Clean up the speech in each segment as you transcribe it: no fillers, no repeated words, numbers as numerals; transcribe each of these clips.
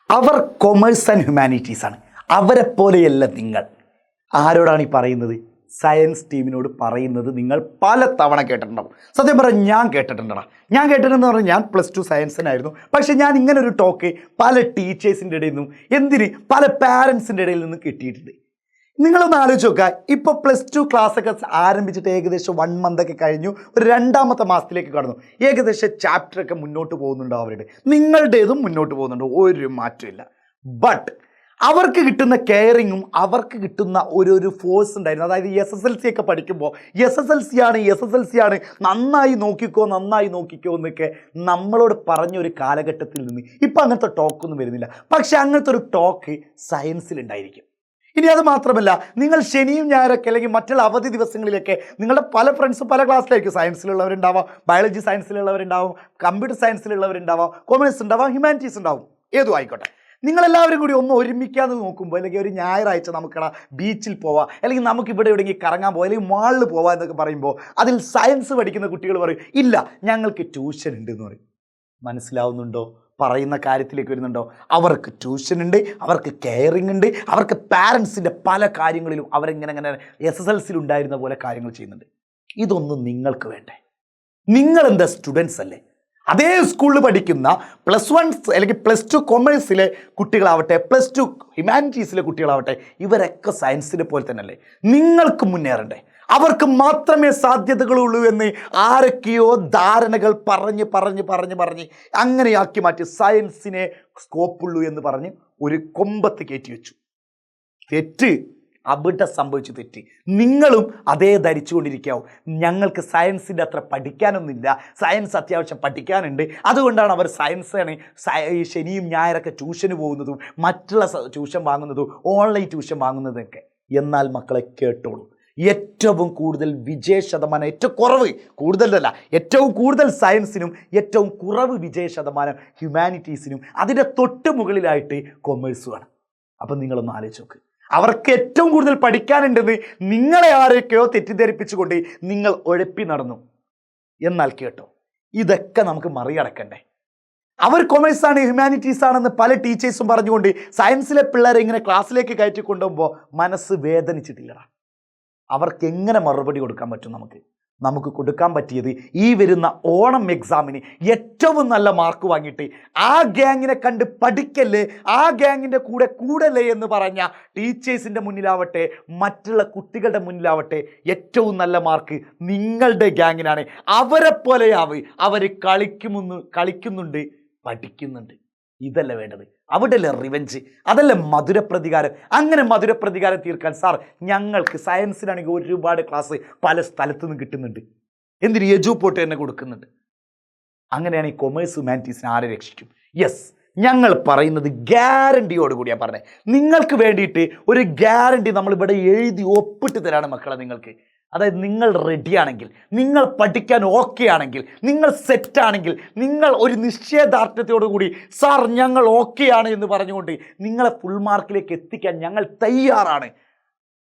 Our commerce and humanities ആണ്. അവരെ പോലെയല്ല നിങ്ങൾ. ആരോടാണ് ഈ പറയുന്നത്? സയൻസ് ടീമിനോട് പറയുന്നത് നിങ്ങൾ പല തവണ കേട്ടിട്ടുണ്ടാവും. സത്യം പറഞ്ഞാൽ ഞാൻ കേട്ടിട്ടുണ്ടടാ. ഞാൻ കേട്ടിട്ടുണ്ടെന്ന് പറഞ്ഞാൽ ഞാൻ +2 സയൻസിനായിരുന്നു. പക്ഷേ ഞാൻ ഇങ്ങനൊരു ടോക്ക് പല ടീച്ചേഴ്സിൻ്റെ ഇടയിൽ നിന്നും പല പാരൻസിൻ്റെ ഇടയിൽ നിന്നും കിട്ടിയിട്ടുണ്ട്. നിങ്ങളൊന്ന് ആലോചിച്ച് നോക്കുക. ഇപ്പോൾ +2 ക്ലാസ്സൊക്കെ ആരംഭിച്ചിട്ട് ഏകദേശം 1 മന്തൊക്കെ കഴിഞ്ഞു, ഒരു 2ാമത്തെ മാസത്തിലേക്ക് കടന്നു. ഏകദേശം ചാപ്റ്ററൊക്കെ മുന്നോട്ട് പോകുന്നുണ്ടോ? അവരുടെ നിങ്ങളുടേതും മുന്നോട്ട് പോകുന്നുണ്ടോ? ഒരു മാറ്റമില്ല. ബട്ട് അവർക്ക് കിട്ടുന്ന കെയറിങ്ങും അവർക്ക് കിട്ടുന്ന ഒരു ഫോഴ്സ് ഉണ്ടായിരുന്നു. അതായത് SSLC ഒക്കെ പഠിക്കുമ്പോൾ SSLC ആണ് നന്നായി നോക്കിക്കോ എന്നൊക്കെ നമ്മളോട് പറഞ്ഞ ഒരു കാലഘട്ടത്തിൽ നിന്ന് ഇപ്പം അങ്ങനത്തെ ടോക്കൊന്നും വരുന്നില്ല. പക്ഷെ അങ്ങനത്തെ ഒരു ടോക്ക് സയൻസിലുണ്ടായിരിക്കും. ഇനി അത് മാത്രമല്ല, നിങ്ങൾ ശനിയും ഞായറൊക്കെ അല്ലെങ്കിൽ മറ്റുള്ള അവധി ദിവസങ്ങളിലൊക്കെ നിങ്ങളുടെ പല ഫ്രണ്ട്സും പല ക്ലാസ്സിലായിരിക്കും. സയൻസിലുള്ളവരുണ്ടാവാം, ബയോളജി സയൻസിലുള്ളവരുണ്ടാവും, കമ്പ്യൂട്ടർ സയൻസിലുള്ളവരുണ്ടാവാം, കൊമേഴ്സ് ഉണ്ടാവാം, ഹ്യൂമാനിറ്റീസ് ഉണ്ടാവും, ഏതും ആയിക്കോട്ടെ. നിങ്ങളെല്ലാവരും കൂടി ഒന്ന് ഒരുമിക്കാതെ നോക്കുമ്പോൾ, അല്ലെങ്കിൽ ഒരു ഞായറാഴ്ച നമുക്കടാ ബീച്ചിൽ പോവാം, അല്ലെങ്കിൽ നമുക്ക് ഇവിടെ എവിടെയെങ്കിലും കറങ്ങാൻ പോവാം, അല്ലെങ്കിൽ മാളിൽ പോവാം എന്നൊക്കെ പറയുമ്പോൾ അതിൽ സയൻസ് പഠിക്കുന്ന കുട്ടികൾ പറയും, ഇല്ല ഞങ്ങൾക്ക് ട്യൂഷൻ ഉണ്ട് എന്ന് പറയും. മനസ്സിലാവുന്നുണ്ടോ? പറയുന്ന കാര്യത്തിലേക്ക് വരുന്നുണ്ടോ? അവർക്ക് ട്യൂഷൻ ഉണ്ട്, അവർക്ക് കെയറിങ് ഉണ്ട്, അവർക്ക് പാരൻസിൻ്റെ പല കാര്യങ്ങളിലും അവരെങ്ങനെ SSLC ഉണ്ടായിരുന്ന പോലെ കാര്യങ്ങൾ ചെയ്യുന്നുണ്ട്. ഇതൊന്നും നിങ്ങൾക്ക് വേണ്ടേ? നിങ്ങളെന്താ സ്റ്റുഡൻസ് അല്ലേ? അതേ സ്കൂളിൽ പഠിക്കുന്ന +1 അല്ലെങ്കിൽ +2 കൊമേഴ്സിലെ കുട്ടികളാവട്ടെ, +2 ഹ്യൂമാനിറ്റീസിലെ കുട്ടികളാവട്ടെ, ഇവരൊക്കെ സയൻസിനെ പോലെ തന്നെ അല്ലേ? നിങ്ങൾക്ക് മുന്നേറണ്ടേ? അവർക്ക് മാത്രമേ സാധ്യതകളുള്ളൂ എന്ന് ആരൊക്കെയോ ധാരണകൾ പറഞ്ഞ് അങ്ങനെയാക്കി മാറ്റി സയൻസിനെ സ്കോപ്പുള്ളൂ എന്ന് പറഞ്ഞ് ഒരു കൊമ്പത്ത് കയറ്റി വെച്ചു. തെറ്റ് അവിടെ സംഭവിച്ചു. തെറ്റ് നിങ്ങളും അതേ ധരിച്ചുകൊണ്ടിരിക്കാവും. ഞങ്ങൾക്ക് സയൻസിൻ്റെ അത്ര പഠിക്കാനൊന്നുമില്ല, സയൻസ് അത്യാവശ്യം പഠിക്കാനുണ്ട്, അതുകൊണ്ടാണ് അവർ സയൻസാണ് ശനിയും ഞായറൊക്കെ ട്യൂഷന് പോകുന്നതും മറ്റുള്ള ട്യൂഷൻ വാങ്ങുന്നതും ഓൺലൈൻ ട്യൂഷൻ വാങ്ങുന്നതൊക്കെ. എന്നാൽ മക്കളെ കേട്ടോളൂ, ഏറ്റവും കൂടുതൽ വിജയ ശതമാനം, ഏറ്റവും കൂടുതൽ സയൻസിനും ഏറ്റവും കുറവ് വിജയ ശതമാനം ഹ്യൂമാനിറ്റീസിനും, അതിൻ്റെ തൊട്ട് മുകളിലായിട്ട് കൊമേഴ്സുമാണ്. അപ്പം നിങ്ങളൊന്ന് ആലോചിച്ച് നോക്ക്. അവർക്ക് ഏറ്റവും കൂടുതൽ പഠിക്കാനുണ്ടെന്ന് നിങ്ങളെ ആരൊക്കെയോ തെറ്റിദ്ധരിപ്പിച്ചുകൊണ്ട് നിങ്ങൾ ഉഴപ്പി നടന്നു. എന്നാൽ കേട്ടോ, ഇതൊക്കെ നമുക്ക് മറികടക്കണ്ടേ? അവർ കൊമേഴ്സാണ് ഹ്യൂമാനിറ്റീസ് ആണെന്ന് പല ടീച്ചേഴ്സും പറഞ്ഞുകൊണ്ട് സയൻസിലെ പിള്ളേരെ ഇങ്ങനെ ക്ലാസ്സിലേക്ക് കയറ്റി കൊണ്ടുപോകുമ്പോൾ മനസ്സ് വേദനിച്ചിട്ടില്ലടാ. അവർക്ക് എങ്ങനെ മറുപടി കൊടുക്കാൻ പറ്റും? നമുക്ക് കൊടുക്കാൻ പറ്റിയത് ഈ വരുന്ന ഓണം എക്സാമിന് ഏറ്റവും നല്ല മാർക്ക് വാങ്ങിയിട്ട് ആ ഗ്യാങ്ങിനെ കണ്ട് പഠിക്കല്ലേ, ആ ഗ്യാങ്ങിൻ്റെ കൂടല്ലേ എന്ന് പറഞ്ഞ ടീച്ചേഴ്സിൻ്റെ മുന്നിലാവട്ടെ, മറ്റുള്ള കുട്ടികളുടെ മുന്നിലാവട്ടെ, ഏറ്റവും നല്ല മാർക്ക് നിങ്ങളുടെ ഗ്യാങ്ങിനാണ്. അവരെ പോലെയാവ് അവർ കളിക്കുന്നുണ്ട്, പഠിക്കുന്നുണ്ട്. ഇതല്ല വേണ്ടത്. അവിടെയല്ലേ റിവെഞ്ച്, അതല്ലേ മധുരപ്രതികാരം. അങ്ങനെ മധുരപ്രതികാരം തീർക്കാൻ സാർ ഞങ്ങൾക്ക് സയൻസിനാണെങ്കിൽ ഒരുപാട് ക്ലാസ് പല സ്ഥലത്തു നിന്ന് കിട്ടുന്നുണ്ട്, എന്തിന് എജുപോട്ട് തന്നെ കൊടുക്കുന്നുണ്ട്. അങ്ങനെയാണ് ഈ കൊമേഴ്സ് ഹ്യൂമാനിറ്റീസിനെ ആരെ രക്ഷിക്കും? യെസ്, ഞങ്ങൾ പറയുന്നത് ഗ്യാരണ്ടിയോട് കൂടിയാണ് പറഞ്ഞത്. നിങ്ങൾക്ക് വേണ്ടിയിട്ട് ഒരു ഗ്യാരണ്ടി നമ്മളിവിടെ എഴുതി ഒപ്പിട്ട് തരാണ് മക്കളെ നിങ്ങൾക്ക്. അതായത് നിങ്ങൾ റെഡിയാണെങ്കിൽ, നിങ്ങൾ പഠിക്കാൻ ഓക്കെ ആണെങ്കിൽ, നിങ്ങൾ സെറ്റാണെങ്കിൽ, നിങ്ങൾ ഒരു നിശ്ചയദാർഢ്യത്തോടു കൂടി സാർ ഞങ്ങൾ ഓക്കെയാണ് എന്ന് പറഞ്ഞുകൊണ്ട് നിങ്ങളെ ഫുൾ മാർക്കിലേക്ക് എത്തിക്കാൻ ഞങ്ങൾ തയ്യാറാണ്.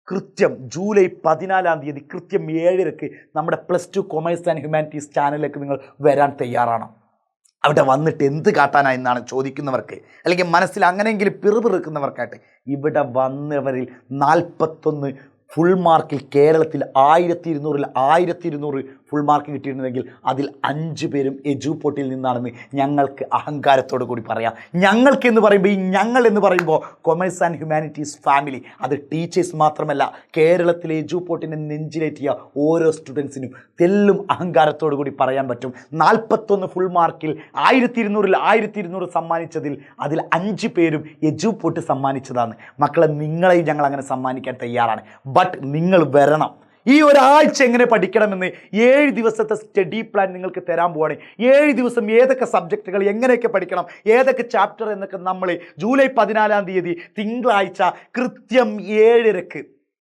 കൃത്യം ജൂലൈ 14 കൃത്യം 7:00 നമ്മുടെ +2 കൊമേഴ്സ് ആൻഡ് ഹ്യൂമാനിറ്റീസ് ചാനലിലേക്ക് നിങ്ങൾ വരാൻ തയ്യാറാണ്. അവിടെ വന്നിട്ട് എന്ത് കാട്ടാനാ എന്നാണ് ചോദിക്കുന്നവർക്ക്, അല്ലെങ്കിൽ മനസ്സിൽ അങ്ങനെയെങ്കിലും പിറുപിറുക്കുന്നവർക്കായിട്ട് ഇവിടെ വന്നവരിൽ 41 ഫുൾ മാർക്കിൽ കേരളത്തിൽ 1200 ഫുൾ മാർക്ക് കിട്ടിയിരുന്നെങ്കിൽ അതിൽ 5 പേരും എജുപോട്ടിൽ നിന്നാണെന്ന് ഞങ്ങൾക്ക് അഹങ്കാരത്തോടു കൂടി പറയാം. ഞങ്ങൾക്ക് എന്ന് പറയുമ്പോൾ, ഈ ഞങ്ങൾ എന്ന് പറയുമ്പോൾ കൊമേഴ്സ് ആൻഡ് ഹ്യൂമാനിറ്റീസ് ഫാമിലി, അത് ടീച്ചേഴ്സ് മാത്രമല്ല, കേരളത്തിലെ എജുപോട്ടിനെ നെഞ്ചിലേറ്റിയ ഓരോ സ്റ്റുഡൻസിനും തെല്ലും അഹങ്കാരത്തോടു കൂടി പറയാൻ പറ്റും. 41 ഫുൾ മാർക്കിൽ 1200 സമ്മാനിച്ചതിൽ അതിൽ 5 പേരും എജുപോട്ട് സമ്മാനിച്ചതാണ്. മക്കളെ, നിങ്ങളെയും ഞങ്ങൾ അങ്ങനെ സമ്മാനിക്കാൻ തയ്യാറാണ്. ബട്ട് നിങ്ങൾ വരണം. ഈ ഒരാഴ്ച എങ്ങനെ പഠിക്കണമെന്ന് 7 ദിവസത്തെ സ്റ്റഡി പ്ലാൻ നിങ്ങൾക്ക് തരാൻ പോവാണ്. 7 ദിവസം ഏതൊക്കെ സബ്ജക്റ്റുകൾ എങ്ങനെയൊക്കെ പഠിക്കണം, ഏതൊക്കെ ചാപ്റ്റർ എന്നൊക്കെ നമ്മൾ ജൂലൈ 14 തിങ്കളാഴ്ച കൃത്യം 7:00,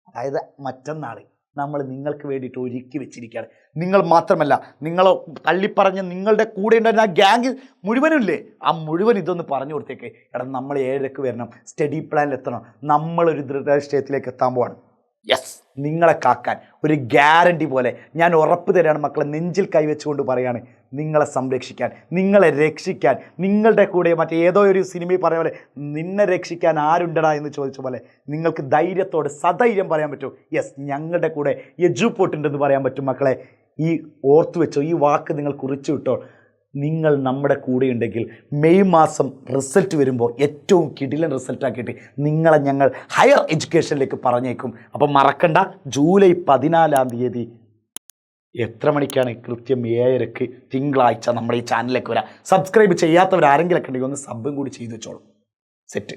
അതായത് മറ്റന്നാൾ നമ്മൾ നിങ്ങൾക്ക് വേണ്ടിയിട്ട് ഒരുക്കി വെച്ചിരിക്കുകയാണ്. നിങ്ങൾ മാത്രമല്ല, നിങ്ങൾ തള്ളിപ്പറഞ്ഞ് നിങ്ങളുടെ കൂടെ ഉണ്ടായിരുന്ന ആ ഗ്യാങ് മുഴുവനും ഇല്ലേ, ആ മുഴുവൻ ഇതൊന്ന് പറഞ്ഞു കൊടുത്തേക്ക്. എടാ, നമ്മൾ 7:00 വരണം, സ്റ്റഡി പ്ലാനിൽ എത്തണം, നമ്മളൊരു ദൃഢനിശ്ചയത്തിലേക്ക് എത്താൻ പോവാണ്. യെസ്, നിങ്ങളെ കാക്കാൻ ഒരു ഗ്യാരണ്ടി പോലെ ഞാൻ ഉറപ്പ് തരാണ് മക്കളെ, നെഞ്ചിൽ കൈവച്ചുകൊണ്ട് പറയാണ്, നിങ്ങളെ സംരക്ഷിക്കാൻ, നിങ്ങളെ രക്ഷിക്കാൻ, നിങ്ങളുടെ കൂടെ മറ്റേതോ ഒരു സിനിമയിൽ പറയാൻ പോലെ നിന്നെ രക്ഷിക്കാൻ ആരുണ്ടടാ എന്ന് ചോദിച്ച പോലെ നിങ്ങൾക്ക് ധൈര്യത്തോടെ സധൈര്യം പറയാൻ പറ്റും, യെസ് ഞങ്ങളുടെ കൂടെ എജുപോർട്ടുണ്ടെന്ന് പറയാൻ പറ്റും മക്കളെ. ഈ ഓർത്തു വെച്ചോ, ഈ വാക്ക് നിങ്ങൾ കുറിച്ചു വിട്ടോ. നിങ്ങൾ നമ്മുടെ കൂടെ ഉണ്ടെങ്കിൽ മെയ് മാസം റിസൾട്ട് വരുമ്പോൾ ഏറ്റവും കിടിലൻ റിസൾട്ടാക്കിയിട്ട് നിങ്ങളെ ഞങ്ങൾ ഹയർ എഡ്യൂക്കേഷനിലേക്ക് പറഞ്ഞേക്കും. അപ്പം മറക്കണ്ട, ജൂലൈ 14 എത്ര മണിക്കാണ്? കൃത്യം 7:00 തിങ്കളാഴ്ച നമ്മുടെ ഈ ചാനലിലേക്ക് വരാം. സബ്സ്ക്രൈബ് ചെയ്യാത്തവരാരെങ്കിലൊക്കെ ഉണ്ടെങ്കിൽ ഒന്ന് സബും കൂടി ചെയ്തു വെച്ചോളൂ. സെറ്റ്.